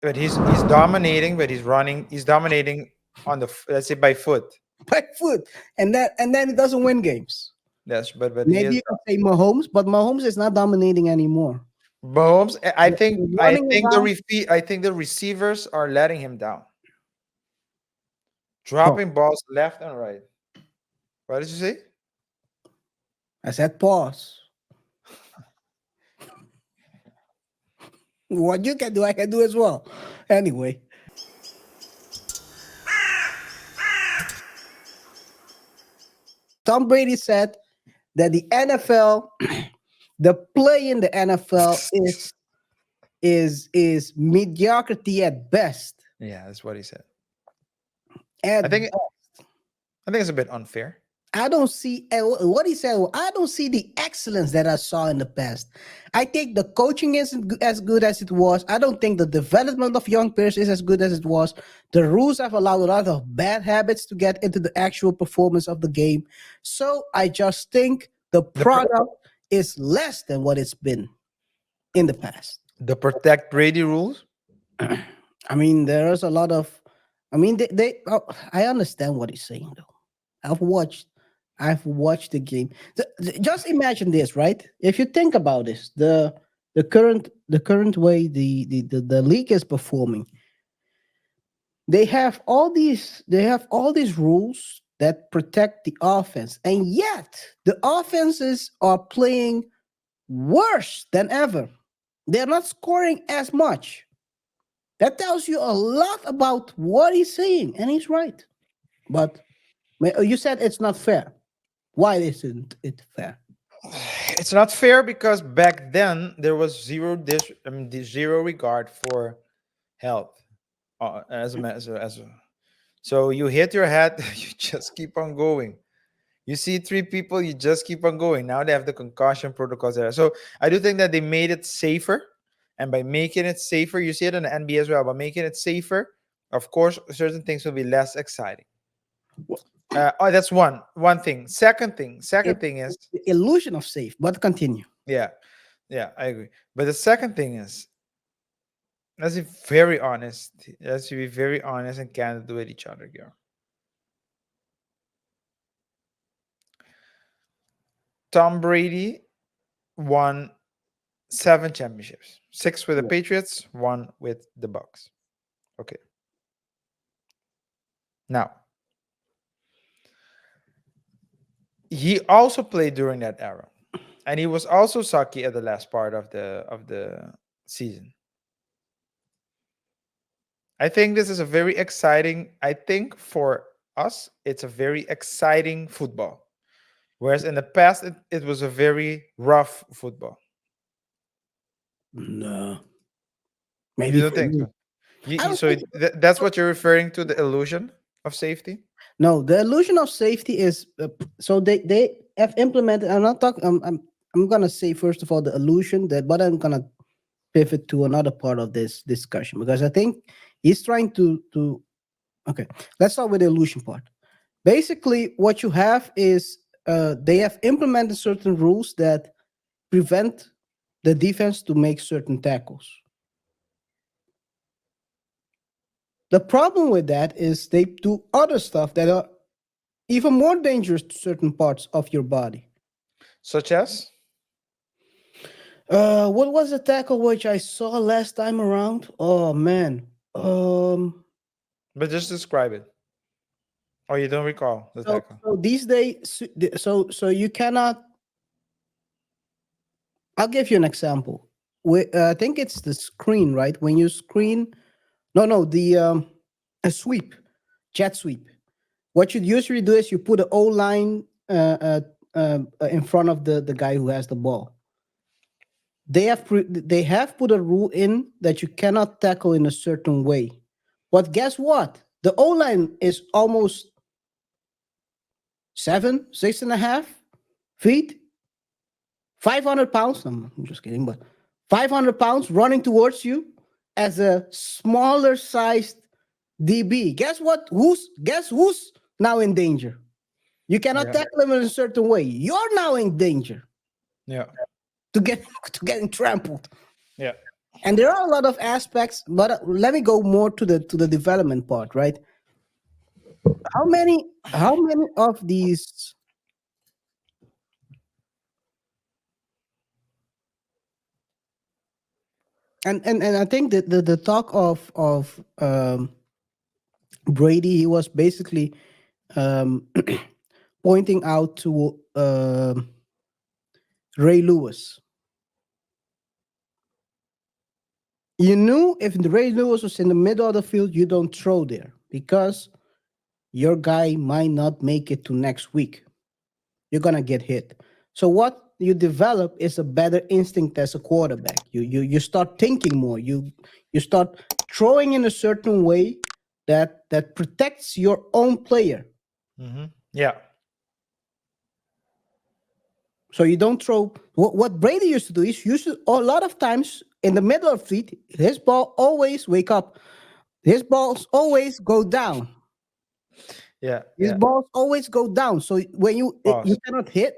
but he's dominating, but he's running. He's dominating on the let's say by foot. by foot, and then he doesn't win games. Yes, but he Maybe is you can say Mahomes, but Mahomes is not dominating anymore. Mahomes. I Running think around. I think the receivers are letting him down, Oh, dropping balls left and right. What did you say? I said pause. What you can do, I can do as well. Anyway, Tom Brady said that the NFL, the play in the NFL is mediocrity at best. Yeah, that's what he said. I At think I think it's a bit unfair. I don't see what he said. I don't see the excellence that I saw in the past. I think the coaching isn't as good as it was. I don't think the development of young players is as good as it was. The rules have allowed a lot of bad habits to get into the actual performance of the game. So I just think the The pr- product is less than what it's been in the past. the protect Brady rules. I mean, there is a lot of. I mean, I understand what he's saying though. I've watched I've watched the game. Just imagine this, right? If you think about this, the current way the league is performing, they have all these rules that protect the offense, and yet the offenses are playing worse than ever. They're not scoring as much. That tells you a lot about what he's saying, and he's right. But you said it's not fair. Why isn't it fair? It's not fair because back then there was zero regard for health. So you hit your head, you just keep on going. You see three people, you just keep on going. Now they have the concussion protocols there. So I do think that they made it safer. And by making it safer, you see it in the NBA as well, by making it safer, of course, certain things will be less exciting. That's one thing. It, Second thing is, the illusion of safe, but continue. yeah, yeah, I agree. But the second thing is, let's be very honest. Let's be very honest and candid with each other, girl. Tom Brady won 7 championships, six with the Yeah. Patriots, one with the Bucks. Okay. Now, he also played during that era, and he was also sucky at the last part of the season. I think this is a very exciting. I think for us, it's a very exciting football. Whereas in the past, it was a very rough football. No, You maybe don't for think you. so? I don't So think. that's what you're referring to, the illusion of safety. No, the illusion of safety is so they have implemented. I'm not talking. I'm gonna say first of all the illusion that, but I'm gonna pivot to another part of this discussion because I think he's trying to. Okay, let's start with the illusion part. Basically, what you have is they have implemented certain rules that prevent the defense to make certain tackles. The problem with that is they do other stuff that are even more dangerous to certain parts of your body. Such as, What was the tackle which I saw last time around? Oh man. but just describe it. Oh, you don't recall the So, tackle. so these days, so you cannot. I'll give you an example. I think it's the screen, right? When you screen, no, the a sweep, jet sweep. What you usually do is you put an O line in front of the guy who has the ball. They have put a rule in that you cannot tackle in a certain way. But guess what? The O line is almost 6.5 feet, 500 pounds. I'm just kidding, but 500 pounds running towards you as a smaller sized DB. Guess who's now in danger? You cannot Yeah, tackle him in a certain way. You're now in danger yeah, to get to getting trampled. yeah. And there are a lot of aspects, but let me go more to the development part, right? How many of these, and I think that the talk of Brady, he was basically um, pointing out to Ray Lewis. You knew if the Ray Lewis was in the middle of the field, you don't throw there because your guy might not make it to next week. You're gonna get hit. So what you develop is a better instinct as a quarterback. You start thinking more. You start throwing in a certain way that protects your own player. Yeah. So you don't throw. What Brady used to do is used to a lot of times in the middle of feet, his ball always wake up. His balls always go down. Yeah. His Yeah. balls always go down. So when you Pause. cannot hit,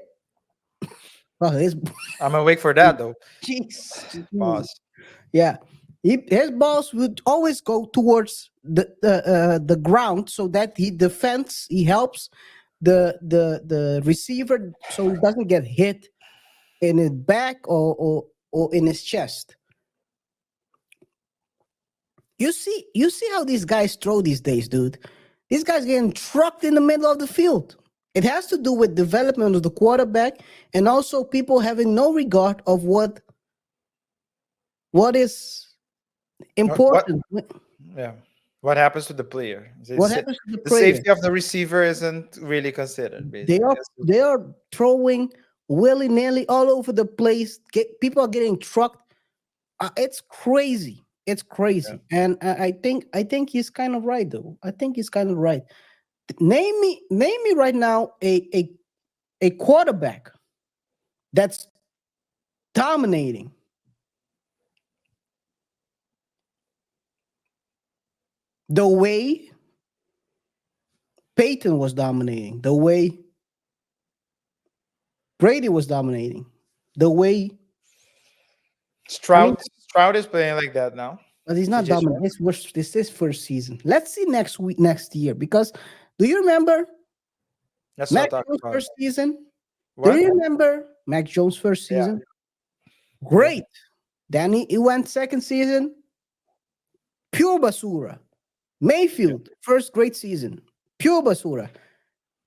well, his I'm awake for that though. jeez, jeez. Pause. Yeah, his balls would always go towards the ground so that he defends. He helps the receiver so he doesn't get hit in his back or in his chest. You see how these guys throw these days, dude. These guys getting trucked in the middle of the field. It has to do with development of the quarterback and also people having no regard of what is What? important. Yeah. What happens to the player? What happens to the The player? safety of the receiver isn't really considered, They basically. are they are throwing willy nilly all over the place. People are getting trucked. It's crazy. It's Yeah. crazy, and I think he's kind of right though. I think he's kind of right. Name me right now a quarterback that's dominating the way Peyton was dominating, the way Brady was dominating, the way I mean, Stroud is playing like that now. but he's not CJ dominant. Stroud. This is first season. Let's see next week, next year. Because do you remember Let's Mac not talk Jones' about it. first season? Do What? you remember Mac Jones' first Yeah. season? Yeah. Great. Then he went second season, pure basura. Yeah. Mayfield, first great season, pure basura,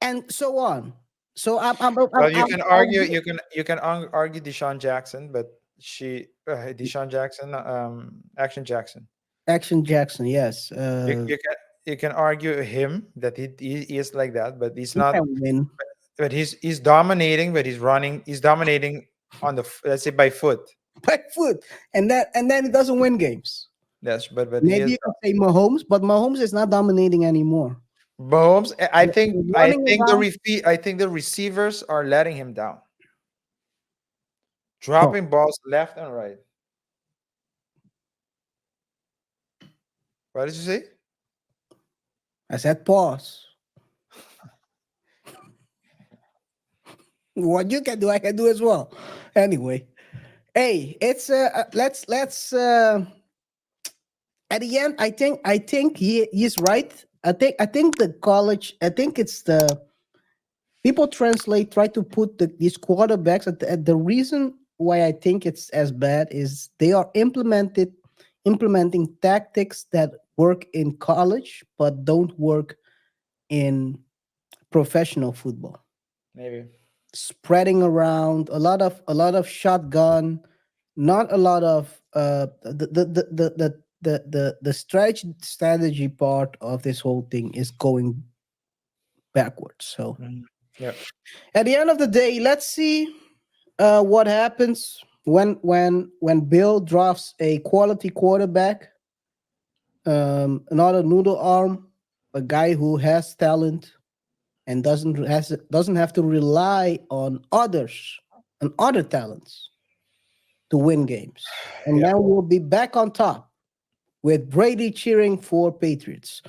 and so on. So Well, you can argue. I'll Argue Deshaun Jackson, but Deshaun Jackson, Action Jackson. Action Jackson, yes. You can argue him that he is like that, but he's He can not. win But he's dominating, but he's running. He's dominating on let's say by foot. by foot, and then he doesn't win games. Yes, but he Maybe is you can say Mahomes, but Mahomes is not dominating anymore. Mahomes. He's running around. I think the receivers are letting him down, Oh, dropping balls left and right. What did you say? I said pause. What you can do, I can do as well. Anyway, hey, it's let's at the end. I think he's right. I think the college. I think it's the people try to put these quarterbacks at the reason why I think it's as bad is they are implementing tactics that work in college but don't work in professional football. Maybe. Spreading around a lot of shotgun, not a lot of the strategy part of this whole thing is going backwards. So Mhm. Yeah. at the end of the day, let's see what happens when Bill drafts a quality quarterback, another noodle arm, a guy who has talent and doesn't have to rely on others and other talents to win games. And Yeah. then we'll be back on top with Brady cheering for Patriots.